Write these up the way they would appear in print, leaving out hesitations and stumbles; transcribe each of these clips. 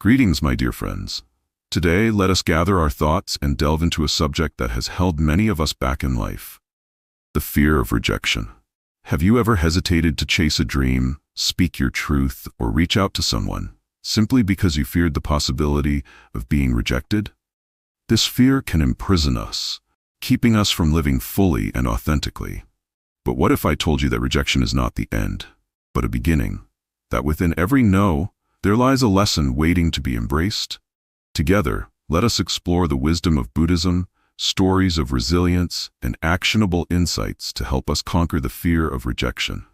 Greetings, my dear friends. Today, let us gather our thoughts and delve into a subject that has held many of us back in life: the fear of rejection. Have you ever hesitated to chase a dream, speak your truth, or reach out to someone, simply because you feared the possibility of being rejected? This fear can imprison us, keeping us from living fully and authentically. But what if I told you that rejection is not the end, but a beginning? That within every no, there lies a lesson waiting to be embraced? Together, let us explore the wisdom of Buddhism, stories of resilience, and actionable insights to help us conquer the fear of rejection.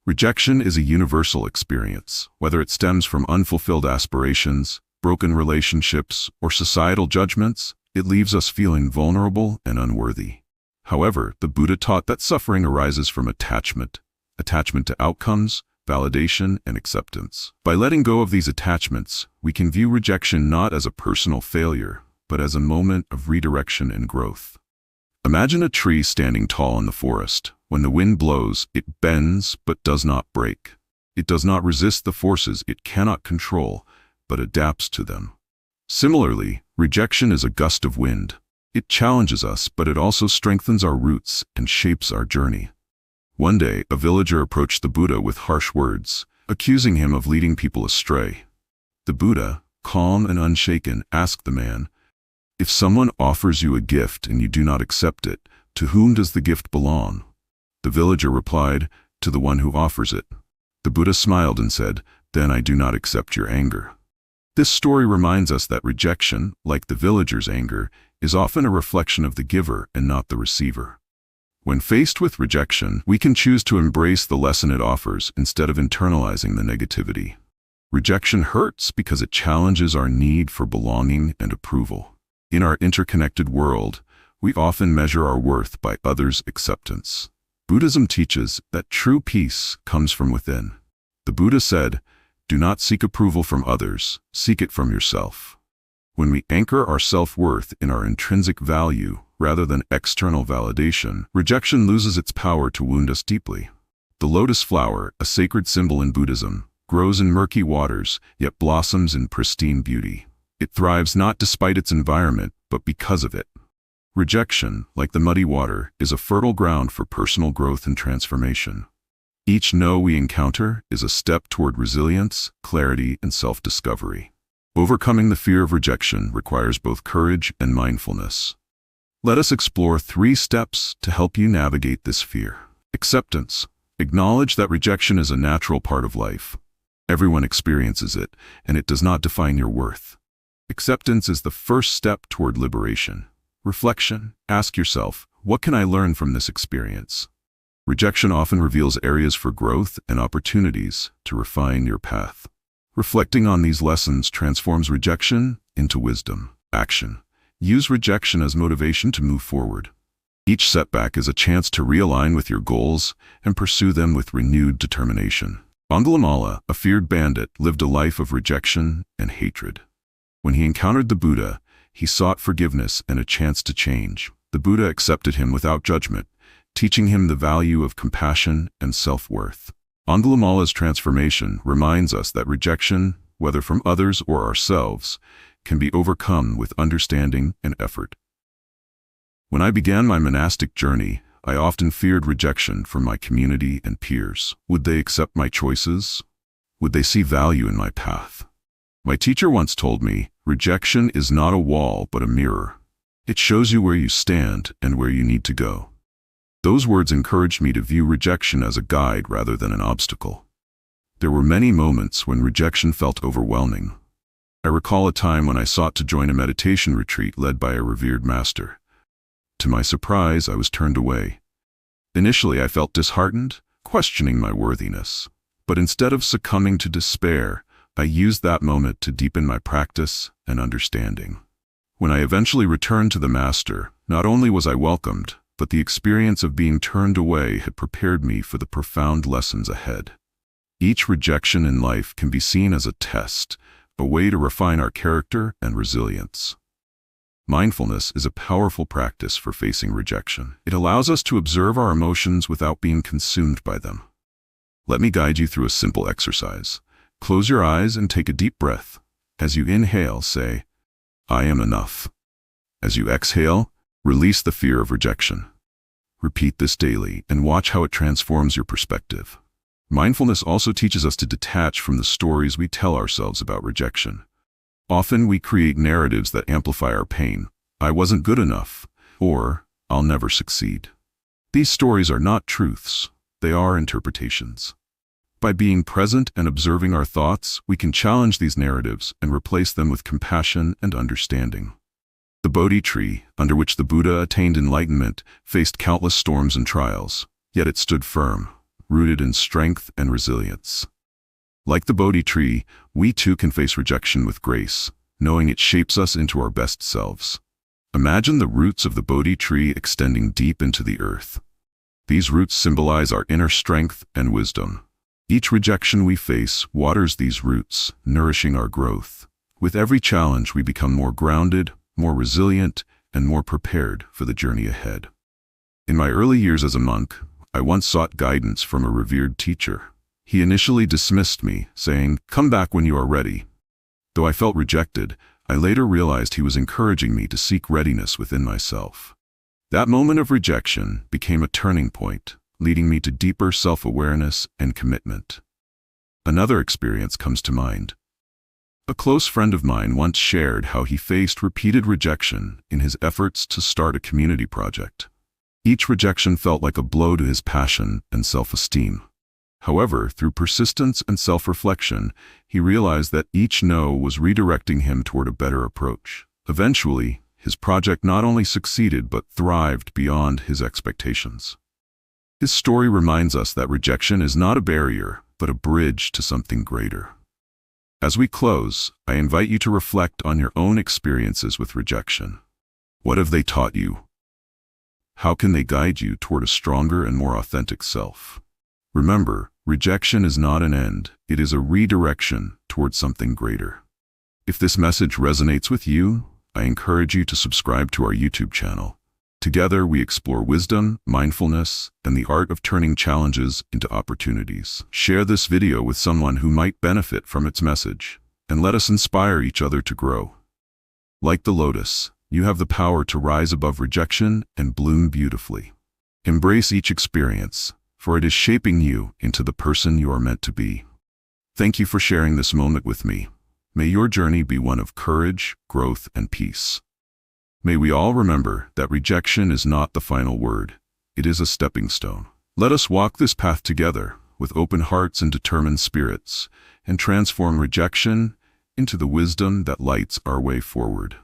Rejection is a universal experience, whether it stems from unfulfilled aspirations, broken relationships, or societal judgments. It leaves us feeling vulnerable and unworthy. However, the Buddha taught that suffering arises from attachment to outcomes, validation, and acceptance. By letting go of these attachments, we can view rejection not as a personal failure, but as a moment of redirection and growth. Imagine a tree standing tall in the forest. When the wind blows, it bends but does not break. It does not resist the forces it cannot control, but adapts to them. Similarly, rejection is a gust of wind. It challenges us, but it also strengthens our roots and shapes our journey. One day, a villager approached the Buddha with harsh words, accusing him of leading people astray. The Buddha, calm and unshaken, asked the man, "If someone offers you a gift and you do not accept it, to whom does the gift belong?" The villager replied, "To the one who offers it." The Buddha smiled and said, "Then I do not accept your anger." This story reminds us that rejection, like the villager's anger, is often a reflection of the giver and not the receiver. When faced with rejection, we can choose to embrace the lesson it offers instead of internalizing the negativity. Rejection hurts because it challenges our need for belonging and approval. In our interconnected world, we often measure our worth by others' acceptance. Buddhism teaches that true peace comes from within. The Buddha said, "Do not seek approval from others, seek it from yourself." When we anchor our self-worth in our intrinsic value rather than external validation, rejection loses its power to wound us deeply. The lotus flower, a sacred symbol in Buddhism, grows in murky waters, yet blossoms in pristine beauty. It thrives not despite its environment, but because of it. Rejection, like the muddy water, is a fertile ground for personal growth and transformation. Each no we encounter is a step toward resilience, clarity, and self-discovery. Overcoming the fear of rejection requires both courage and mindfulness. Let us explore 3 steps to help you navigate this fear. Acceptance. Acknowledge that rejection is a natural part of life. Everyone experiences it, and it does not define your worth. Acceptance is the first step toward liberation. Reflection. Ask yourself, what can I learn from this experience? Rejection often reveals areas for growth and opportunities to refine your path. Reflecting on these lessons transforms rejection into wisdom. Action. Use rejection as motivation to move forward. Each setback is a chance to realign with your goals and pursue them with renewed determination. Angulimala, a feared bandit, lived a life of rejection and hatred. When he encountered the Buddha, he sought forgiveness and a chance to change. The Buddha accepted him without judgment, teaching him the value of compassion and self-worth. Angulimala's transformation reminds us that rejection, whether from others or ourselves, can be overcome with understanding and effort. When I began my monastic journey, I often feared rejection from my community and peers. Would they accept my choices? Would they see value in my path? My teacher once told me, "Rejection is not a wall but a mirror. It shows you where you stand and where you need to go." Those words encouraged me to view rejection as a guide rather than an obstacle. There were many moments when rejection felt overwhelming. I recall a time when I sought to join a meditation retreat led by a revered master. To my surprise, I was turned away. Initially, I felt disheartened, questioning my worthiness. But instead of succumbing to despair, I used that moment to deepen my practice and understanding. When I eventually returned to the master, not only was I welcomed, but the experience of being turned away had prepared me for the profound lessons ahead. Each rejection in life can be seen as a test, a way to refine our character and resilience. Mindfulness is a powerful practice for facing rejection. It allows us to observe our emotions without being consumed by them. Let me guide you through a simple exercise. Close your eyes and take a deep breath. As you inhale, say, "I am enough." As you exhale, release the fear of rejection. Repeat this daily and watch how it transforms your perspective. Mindfulness also teaches us to detach from the stories we tell ourselves about rejection. Often we create narratives that amplify our pain. "I wasn't good enough," or "I'll never succeed." These stories are not truths, they are interpretations. By being present and observing our thoughts, we can challenge these narratives and replace them with compassion and understanding. The Bodhi tree, under which the Buddha attained enlightenment, faced countless storms and trials, yet it stood firm, rooted in strength and resilience. Like the Bodhi tree, we too can face rejection with grace, knowing it shapes us into our best selves. Imagine the roots of the Bodhi tree extending deep into the earth. These roots symbolize our inner strength and wisdom. Each rejection we face waters these roots, nourishing our growth. With every challenge, we become more grounded, more resilient, and more prepared for the journey ahead. In my early years as a monk, I once sought guidance from a revered teacher. He initially dismissed me, saying, "Come back when you are ready." Though I felt rejected, I later realized he was encouraging me to seek readiness within myself. That moment of rejection became a turning point, leading me to deeper self-awareness and commitment. Another experience comes to mind. A close friend of mine once shared how he faced repeated rejection in his efforts to start a community project. Each rejection felt like a blow to his passion and self-esteem. However, through persistence and self-reflection, he realized that each no was redirecting him toward a better approach. Eventually, his project not only succeeded but thrived beyond his expectations. His story reminds us that rejection is not a barrier, but a bridge to something greater. As we close, I invite you to reflect on your own experiences with rejection. What have they taught you? How can they guide you toward a stronger and more authentic self? Remember, rejection is not an end, it is a redirection toward something greater. If this message resonates with you, I encourage you to subscribe to our YouTube channel. Together, we explore wisdom, mindfulness, and the art of turning challenges into opportunities. Share this video with someone who might benefit from its message, and let us inspire each other to grow. Like the lotus, you have the power to rise above rejection and bloom beautifully. Embrace each experience, for it is shaping you into the person you are meant to be. Thank you for sharing this moment with me. May your journey be one of courage, growth, and peace. May we all remember that rejection is not the final word. It is a stepping stone. Let us walk this path together with open hearts and determined spirits, and transform rejection into the wisdom that lights our way forward.